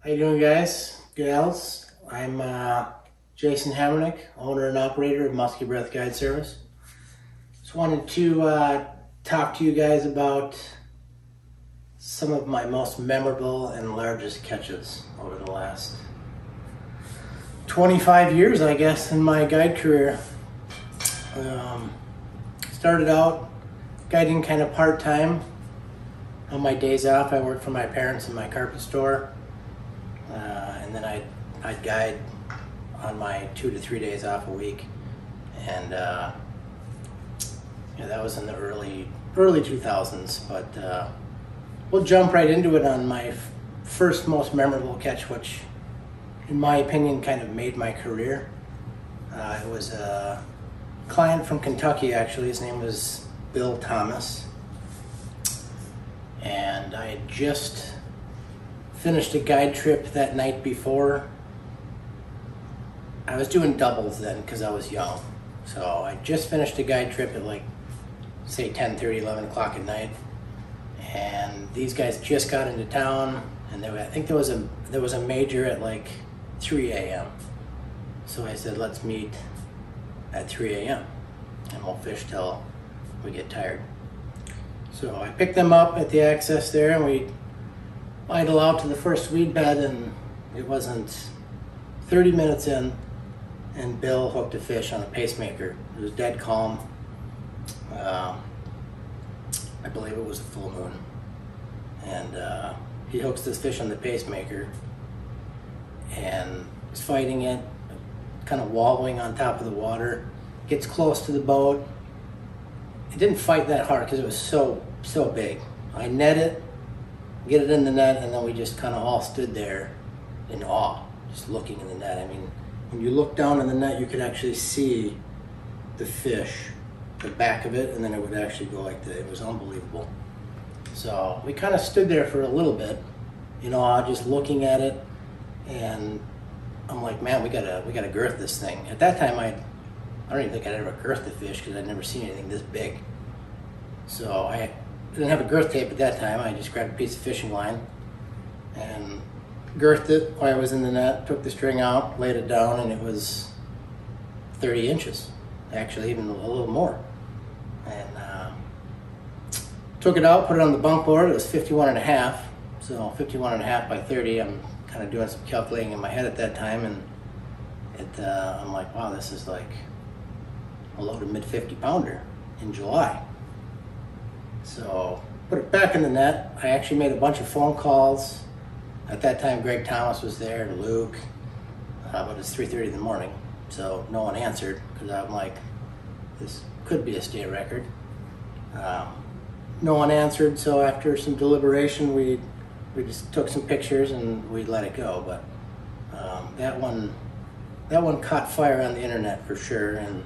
How you doing, guys, gals? I'm Jason Hamernick, owner and operator of Musky Breath Guide Service. Just wanted to talk to you guys about some of my most memorable and largest catches over the last 25 years, I guess, in my guide career. Started out guiding kind of part-time. On my days off, I worked for my parents in my carpet store. And then I'd guide on my 2 to 3 days off a week. And yeah, that was in the early 2000s. But we'll jump right into it on my first most memorable catch, which in my opinion kind of made my career. It was a client from Kentucky, actually. His name was Bill Thomas. And I had just finished a guide trip that night before. I was doing doubles then because I was young. So I just finished a guide trip at like, say 10:30, 11 o'clock at night. And these guys just got into town, and I think there was a major at like 3 a.m. So I said, let's meet at 3 a.m. and we'll fish till we get tired. So I picked them up at the access there, and we idle out to the first weed bed, and it wasn't 30 minutes in, and Bill hooked a fish on a pacemaker. It was dead calm. I believe it was a full moon. And he hooks this fish on the pacemaker and is fighting it, kind of wallowing on top of the water, gets close to the boat. It didn't fight that hard because it was so big. I net it, get it in the net, and then we just kind of all stood there in awe, just looking in the net. I mean, when you look down in the net, you could actually see the fish, the back of it, and then it would actually go like that. It was unbelievable. So we kind of stood there for a little bit, you know, just looking at it, and I'm like, man, we gotta girth this thing. At that time, I don't even think I'd ever girthed a fish because I'd never seen anything this big. So I didn't have a girth tape at that time. I just grabbed a piece of fishing line and girthed it while I was in the net, took the string out, laid it down, and it was 30 inches, actually even a little more. And took it out, put it on the bunk board. It was 51 and a half. So 51 and a half by 30. I'm kind of doing some calculating in my head at that time, and I'm like, wow, this is like a loaded mid-50 pounder in July. So put it back in the net. I actually made a bunch of phone calls. At that time, Greg Thomas was there, Luke, but it's 3:30 in the morning, so no one answered because I'm like, this could be a state record. No one answered, so after some deliberation, we just took some pictures and we let it go. But that one caught fire on the internet for sure, and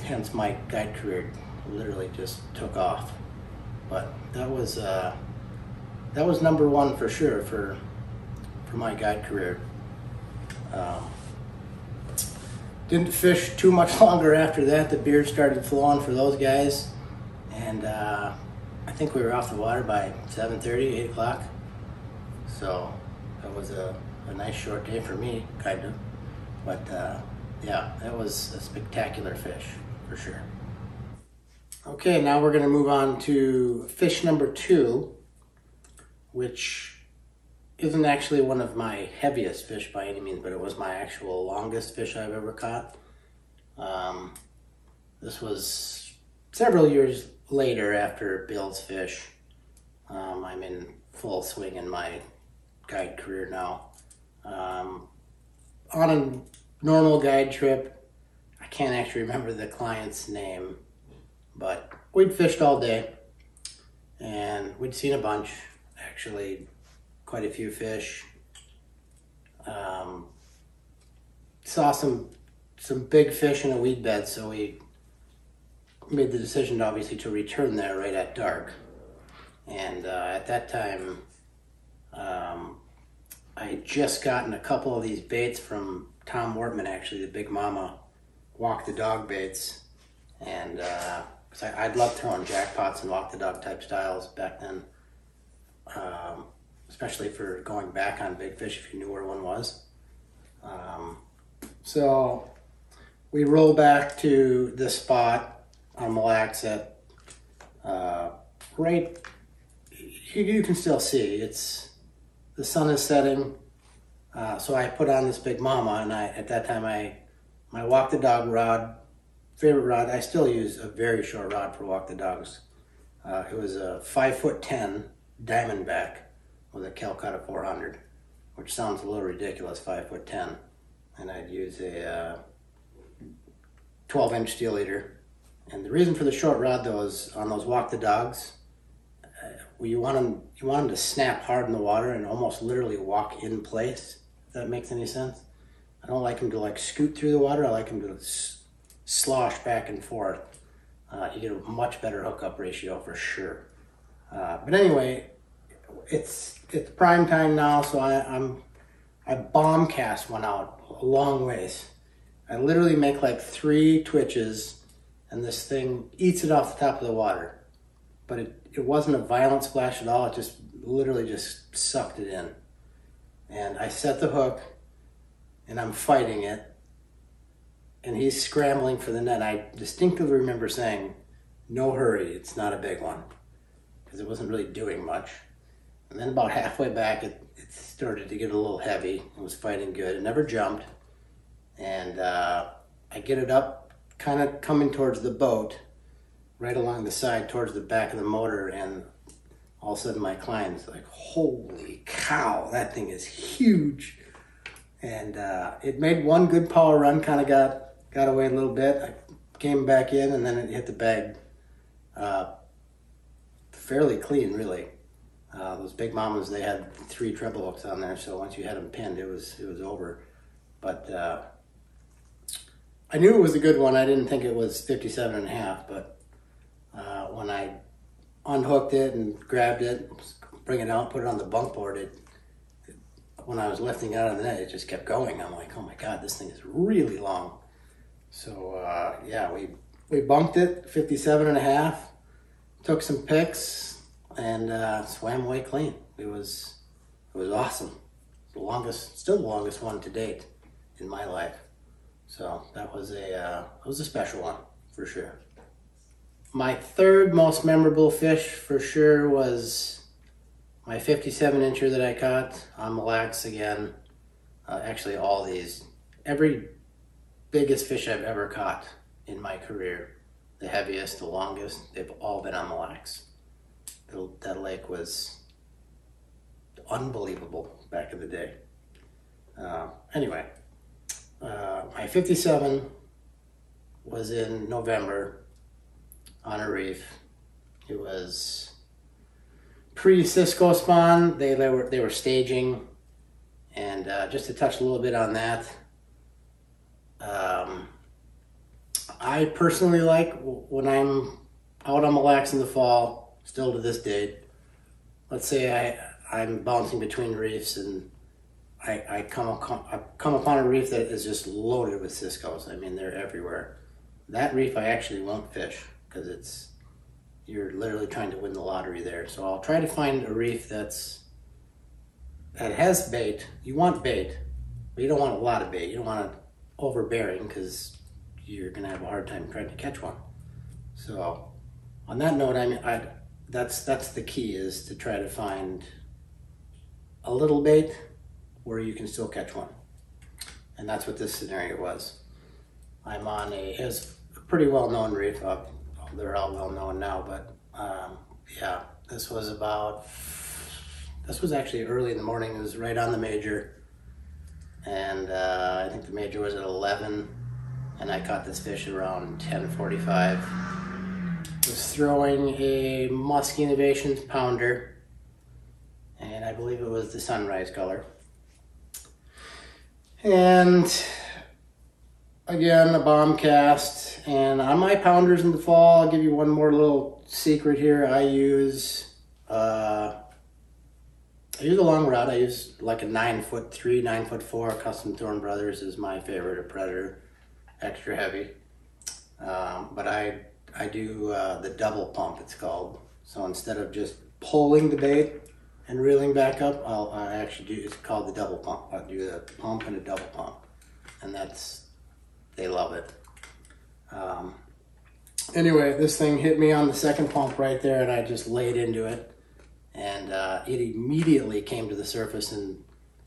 hence my guide career literally just took off. But that was number one for sure for my guide career. Didn't fish too much longer after that. The beard started flowing for those guys, and I think we were off the water by 7:30, 8 o'clock. So that was a nice short day for me, kind of. But yeah, that was a spectacular fish for sure. Okay, now we're going to move on to fish number 2, which isn't actually one of my heaviest fish by any means, but it was my actual longest fish I've ever caught. This was several years later after Bill's fish. I'm in full swing in my guide career now. On a normal guide trip, I can't actually remember the client's name, but we'd fished all day and we'd seen a bunch, actually quite a few fish. Saw some big fish in a weed bed, so we made the decision obviously to return there right at dark. And at that time, I had just gotten a couple of these baits from Tom Wortman, actually, the Big Mama walk the dog baits. And I'd loved throwing jackpots and walk the dog type styles back then. especially for going back on big fish if you knew where one was. So we roll back to this spot on Mille Lacs at right, you can still see the sun is setting. So I put on this Big Mama, and at that time my walk the dog rod, favorite rod. I still use a very short rod for walk the dogs. It was a 5'10" Diamondback with a Calcutta 400, which sounds a little ridiculous, 5'10", and I'd use a 12-inch steel leader. And the reason for the short rod though is on those walk the dogs, you want them to snap hard in the water and almost literally walk in place. If that makes any sense. I don't like them to like scoot through the water. I like them to slosh back and forth. You get a much better hookup ratio for sure. But anyway, it's prime time now, so I bomb cast one out a long ways. I literally make like 3 twitches, and this thing eats it off the top of the water. But it wasn't a violent splash at all. It just literally just sucked it in. And I set the hook, and I'm fighting it, and he's scrambling for the net. I distinctly remember saying, "No hurry, it's not a big one," because it wasn't really doing much. And then about halfway back, it started to get a little heavy. It was fighting good. It never jumped. And I get it up, kind of coming towards the boat, right along the side towards the back of the motor, and all of a sudden my client's like, "Holy cow, that thing is huge." And it made one good power run, kind of got away a little bit. I came back in, and then it hit the bag fairly clean, really. Those Big Mamas, they had 3 treble hooks on there, so once you had them pinned, it was over. But I knew it was a good one. I didn't think it was 57.5, but when I unhooked it and grabbed it, bring it out, put it on the bunk board, when I was lifting it out of the net, it just kept going. I'm like, oh my God, this thing is really long. So yeah, we bunked it 57.5, took some pics, and swam away clean. It was awesome. Still the longest one to date in my life. So that was a special one for sure. My third most memorable fish for sure was my 57-incher that I caught on Mille Lacs again. Actually, all these, every biggest fish I've ever caught in my career, the heaviest, the longest, they've all been on Mille Lacs. That lake was unbelievable back in the day. Anyway, my 57 was in November on a reef. It was pre-Cisco spawn. They were staging, and just to touch a little bit on that, I personally like when I'm out on Mille Lacs in the fall, still to this date. Let's say I'm bouncing between reefs, and I come upon a reef that is just loaded with Ciscos. I mean, they're everywhere. That reef I actually won't fish, because you're literally trying to win the lottery there. So I'll try to find a reef that has bait. You want bait, but you don't want a lot of bait. You don't want it overbearing, because you're gonna have a hard time trying to catch one. So on that note, I mean, that's the key, is to try to find a little bait where you can still catch one. And that's what this scenario was. I'm on it's a pretty well-known reef. They're all well-known now, but yeah, this was actually early in the morning. It was right on the major, and I think the major was at 11, and I caught this fish around 10:45. I was throwing a Musky Innovations pounder, and I believe it was the sunrise color. And again, a bomb cast. And on my pounders in the fall, I'll give you one more little secret here. I use a long rod. I use like a 9'3", 9'4". Custom Thorn Brothers is my favorite, a Predator, extra heavy. But I do the double pump, it's called. So instead of just pulling the bait, and reeling back up, I actually do, it's called the double pump. I'll do a pump and a double pump, and they love it. Anyway, this thing hit me on the second pump right there, and I just laid into it, and it immediately came to the surface and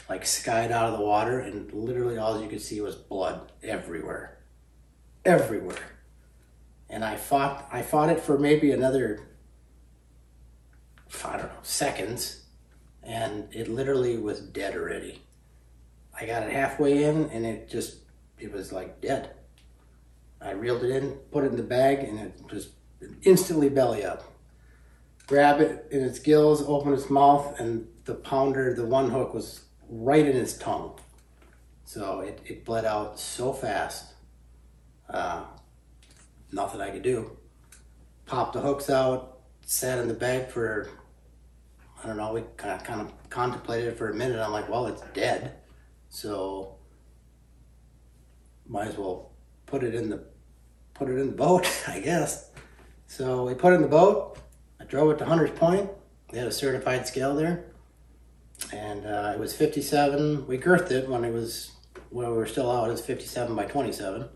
like skied out of the water, and literally all you could see was blood everywhere, everywhere. And I fought it for maybe another, I don't know, seconds, and it literally was dead already. I got it halfway in, and it was like dead. I reeled it in, put it in the bag, and it just instantly belly up. Grab it in its gills, open its mouth, and the pounder, the one hook was right in its tongue. So it bled out so fast. Nothing I could do. Popped the hooks out, sat in the bag for, I don't know, we kind of contemplated it for a minute. I'm like, well, it's dead, so might as well put it in the boat, I guess. So we put it in the boat. I drove it to Hunters Point. They had a certified scale there, and it was 57. We girthed it when we were still out. It was 57 by 27.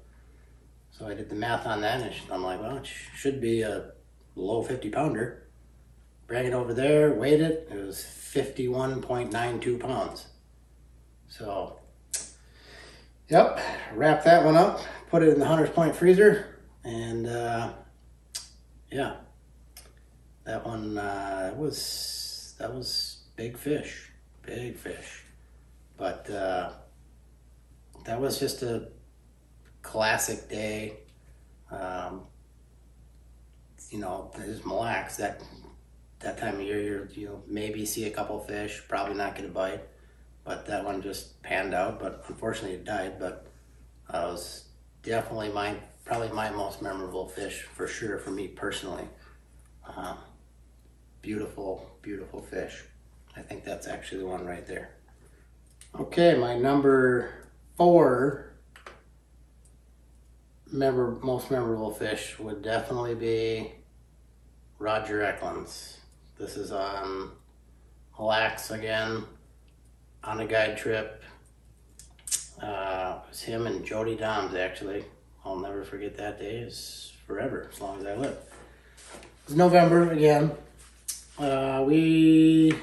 So I did the math on that, and I'm like, well, it should be a low 50 pounder. Bring it over there, weighed it. It was 51.92 pounds. So, yep, wrap that one up, put it in the Hunters Point freezer, and yeah, that one that was big fish, but that was just a classic day. You know, there's Mille Lacs that time of year. You'll maybe see a couple fish, probably not get a bite, but that one just panned out. But unfortunately, it died. But it was definitely probably my most memorable fish for sure for me personally. Beautiful, beautiful fish. I think that's actually the one right there. Okay, my number 4 most memorable fish would definitely be Roger Eklund's. This is on Mille Lacs again, on a guide trip. It was him and Jody Doms, actually. I'll never forget that day. It's forever, as long as I live. It's November again. We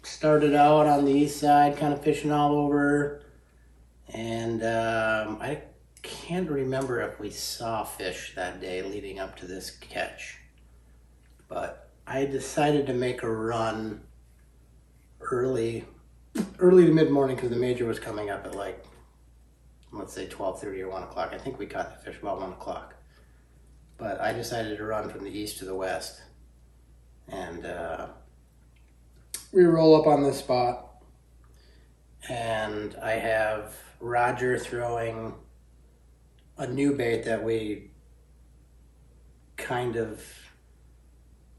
started out on the east side, kind of fishing all over, and I can't remember if we saw fish that day leading up to this catch, but I decided to make a run early to mid-morning because the major was coming up at like, let's say 12:30 or 1 o'clock. I think we caught the fish about 1 o'clock, but I decided to run from the east to the west, and we roll up on this spot, and I have Roger throwing a new bait that we kind of,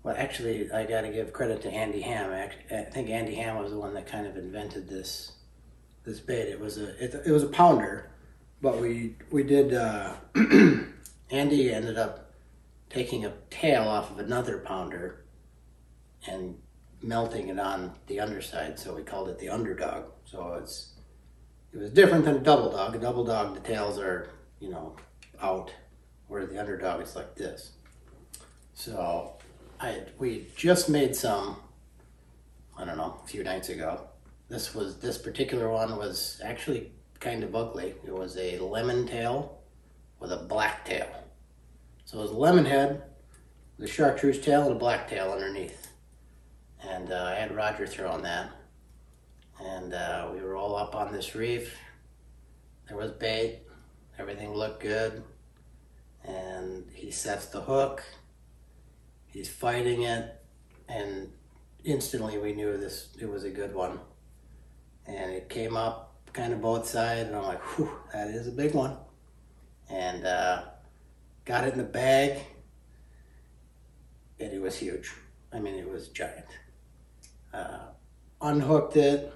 well, actually, I got to give credit to Andy Ham. I think Andy Ham was the one that kind of invented this bait. It was a pounder, but we did. Andy ended up taking a tail off of another pounder and melting it on the underside, so we called it the underdog. So it was different than a double dog. A double dog, the tails are, you know, out, where the underdog is like this. So we just made some, I don't know, a few nights ago. This particular one was actually kind of ugly. It was a lemon tail with a black tail. So it was a lemon head, the chartreuse tail, and a black tail underneath. And I had Roger throw on that. And we were all up on this reef. There was bait. Everything looked good. And he sets the hook. He's fighting it. And instantly we knew it was a good one. And it came up kind of both sides. And I'm like, whew, that is a big one. And got it in the bag. And it was huge. I mean, it was giant. Unhooked it.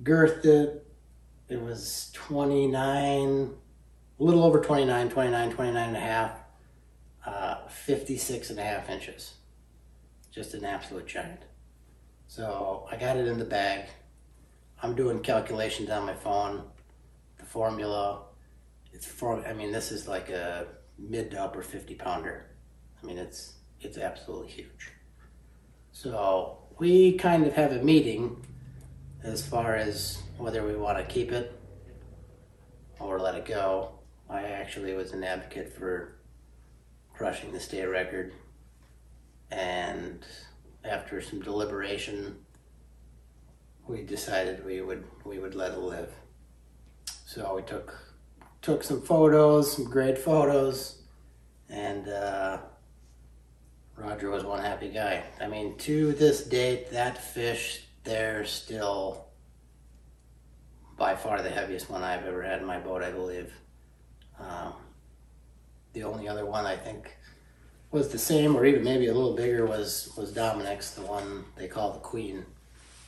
Girthed it. It was 29, a little over 29 and a half, 56 and a half inches. Just an absolute giant. So I got it in the bag. I'm doing calculations on my phone. The formula, this is like a mid to upper 50 pounder. I mean, it's absolutely huge. So we kind of have a meeting as far as whether we want to keep it or let it go. I actually was an advocate for crushing the state record, and after some deliberation, we decided we would let it live. So we took some photos, some great photos, and Roger was one happy guy. I mean, to this date, that fish, they're still by far the heaviest one I've ever had in my boat, I believe. The only other one I think was the same, or even maybe a little bigger, was Dominic's, the one they call the Queen.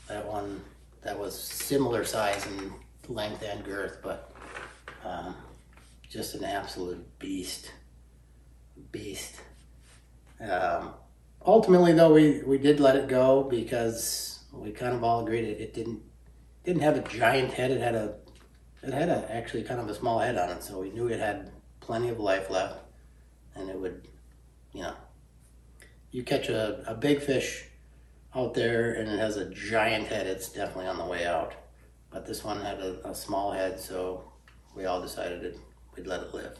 That one, that was similar size and length and girth, but just an absolute beast. Ultimately, though, we did let it go because we kind of all agreed it didn't have a giant head. It had actually kind of a small head on it, so we knew it had plenty of life left, and it would, you catch a big fish out there and it has a giant head, it's definitely on the way out. But this one had a small head, so we all decided we'd let it live.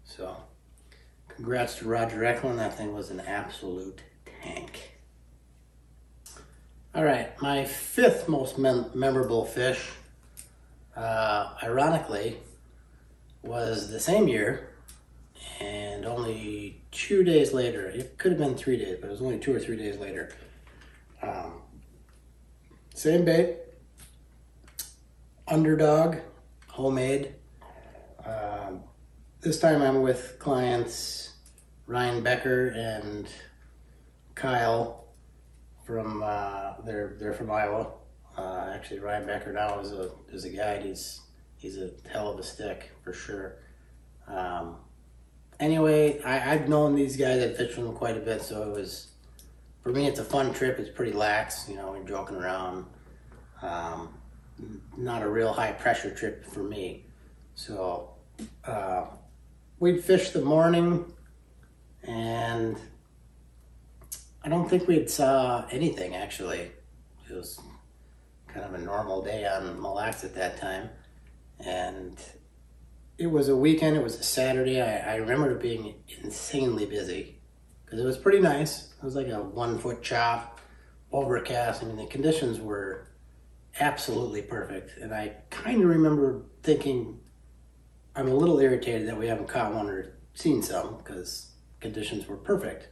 So congrats to Roger Eklund. That thing was an absolute tank. All right, my fifth most memorable fish, ironically, was the same year, and only 2 days later. It could have been 3 days, but it was only 2 or 3 days later. Same bait, underdog, homemade. This time I'm with clients Ryan Becker and Kyle from they're from Iowa. Actually, Ryan Becker now is a guide. He's a hell of a stick for sure. Anyway, I've known these guys. I've fished with them quite a bit, so it was, for me, it's a fun trip. It's pretty lax, we're joking around. Not a real high pressure trip for me. So we'd fish the morning, and I don't think we'd saw anything, actually. It was kind of a normal day on Mille Lacs at that time. And it was a weekend, it was a Saturday. I remember it being insanely busy because it was pretty nice. It was like a 1 foot chop, overcast. I mean, the conditions were absolutely perfect. And I kind of remember thinking, I'm a little irritated that we haven't caught one or seen some because conditions were perfect.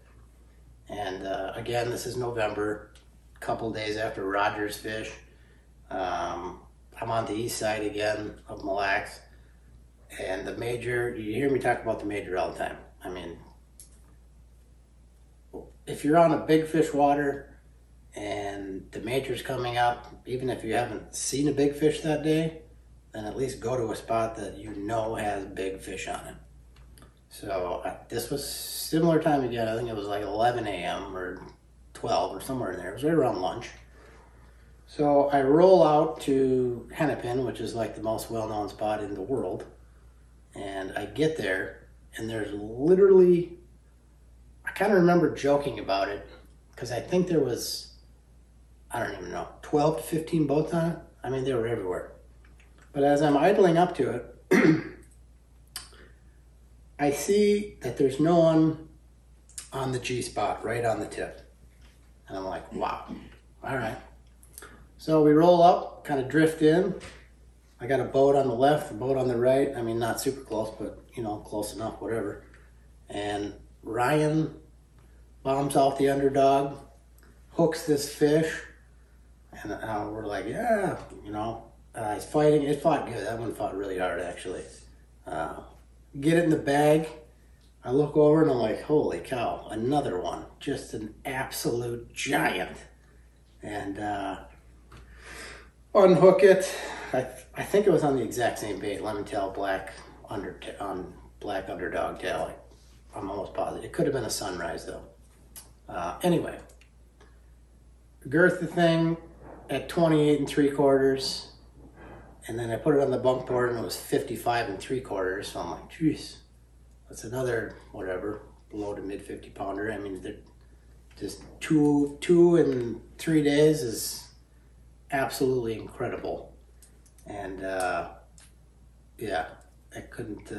And again, this is November, a couple days after Roger's fish. I'm on the east side again of Mille Lacs, and the major, you hear me talk about the major all the time. I mean, if you're on a big fish water and the major's coming up, even if you haven't seen a big fish that day, then at least go to a spot that has big fish on it. So this was similar time again. I think it was like 11 a.m. or 12 or somewhere in there. It was right around lunch. So I roll out to Hennepin, which is like the most well-known spot in the world. And I get there, and there's literally, I kind of remember joking about it, because I think there was, I don't even know, 12 to 15 boats on it. I mean, they were everywhere. But as I'm idling up to it, I see that there's no one on the G spot, right on the tip. And I'm like, wow, all right. So we roll up, kind of drift in. I got a boat on the left, a boat on the right. I mean, not super close, but close enough, whatever. And Ryan bombs off the underdog, hooks this fish, and we're like, yeah, he's fighting. It fought good. That one fought really hard, actually. Get it in the bag. I look over and I'm like, holy cow, another one. Just an absolute giant. And unhook it. I think it was on the exact same bait, lemon tail, black underdog tail. I'm almost positive. It could have been a sunrise though. Anyway, girth the thing at 28 3/4, and then I put it on the bunk board and it was 55 3/4. So I'm like, geez, that's another whatever, low to mid 50 pounder. I mean, just two in 3 days is absolutely incredible. And yeah, I couldn't.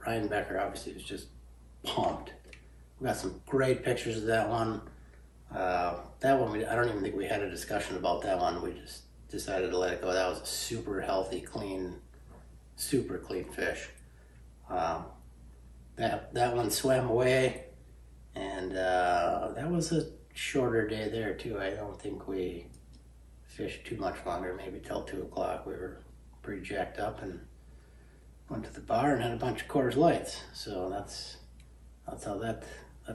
Ryan Becker obviously was just pumped. We got some great pictures of that one. That one, I don't even think we had a discussion about that one. We just decided to let it go. That was a super healthy, clean, super clean fish. That one swam away, and that was a shorter day there too. I don't think we fished too much longer, maybe till 2 o'clock. We were pretty jacked up and went to the bar and had a bunch of Coors Lights. So that's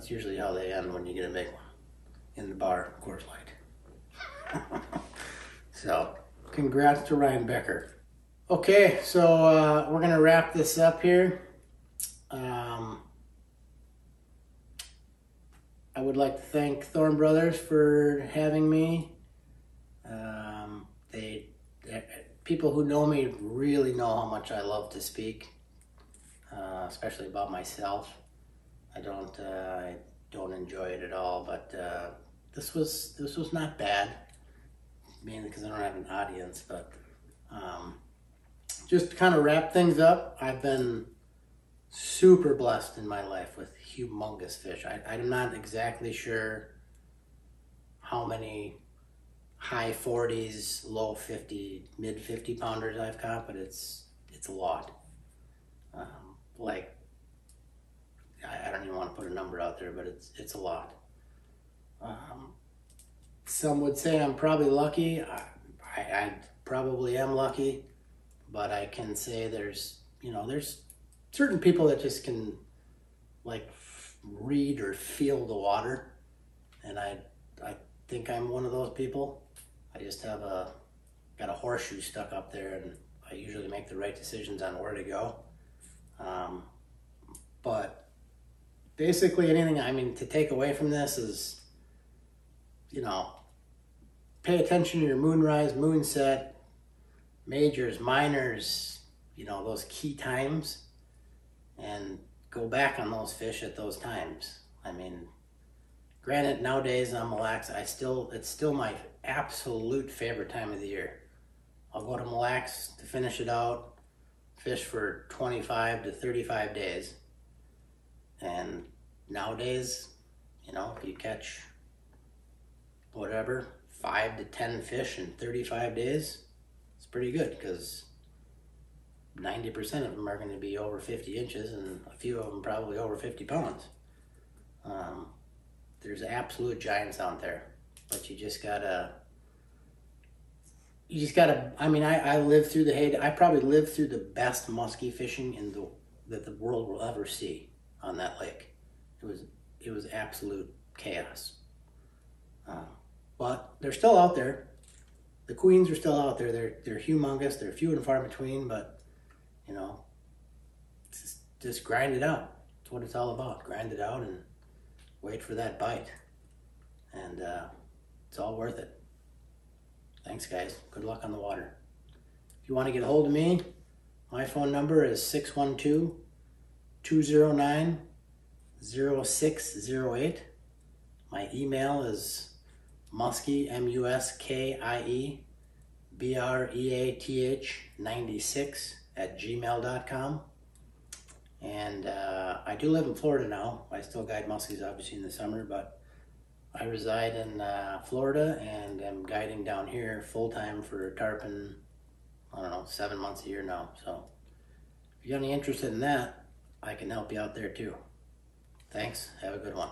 usually how they end when you get a big one in the bar, Coors Light. So congrats to Ryan Becker. Okay, so we're gonna wrap this up here. I would like to thank Thorne Brothers for having me. People who know me really know how much I love to speak, especially about myself. I don't enjoy it at all, but this was not bad, mainly because I don't have an audience. But just to kind of wrap things up, I've been super blessed in my life with humongous fish. I'm not exactly sure how many high 40s, low 50, mid 50 pounders I've caught, but it's a lot. Like, I don't even want to put a number out there, but it's a lot. Some would say I'm probably lucky. I probably am lucky, but I can say there's certain people that just can like read or feel the water, and I think I'm one of those people. I just got a horseshoe stuck up there, and I usually make the right decisions on where to go. But basically anything, I mean, to take away from this is, pay attention to your moonrise, moonset, majors, minors, those key times, and go back on those fish at those times. I mean, granted, nowadays on Mille Lacs, it's still my absolute favorite time of the year. I'll go to Mille Lacs to finish it out, fish for 25 to 35 days. And nowadays, if you catch whatever, 5 to 10 fish in 35 days, it's pretty good, because 90% of them are going to be over 50 inches and a few of them probably over 50 pounds. There's absolute giants out there, but you just gotta, I mean, I lived through the heyday. I probably lived through the best musky fishing that the world will ever see on that lake. It was absolute chaos. But they're still out there. The queens are still out there. They're humongous. They're few and far between, but just grind it out. That's what it's all about. Grind it out and wait for that bite. And it's all worth it. Thanks, guys. Good luck on the water. If you want to get a hold of me, my phone number is 612-209-0608. My email is Musky, MUSKIE, BREATH 96 @gmail.com. And I do live in Florida now. I still guide muskies, obviously, in the summer, but I reside in Florida and am guiding down here full-time for tarpon, 7 months a year now. So if you're any interested in that, I can help you out there too. Thanks. Have a good one.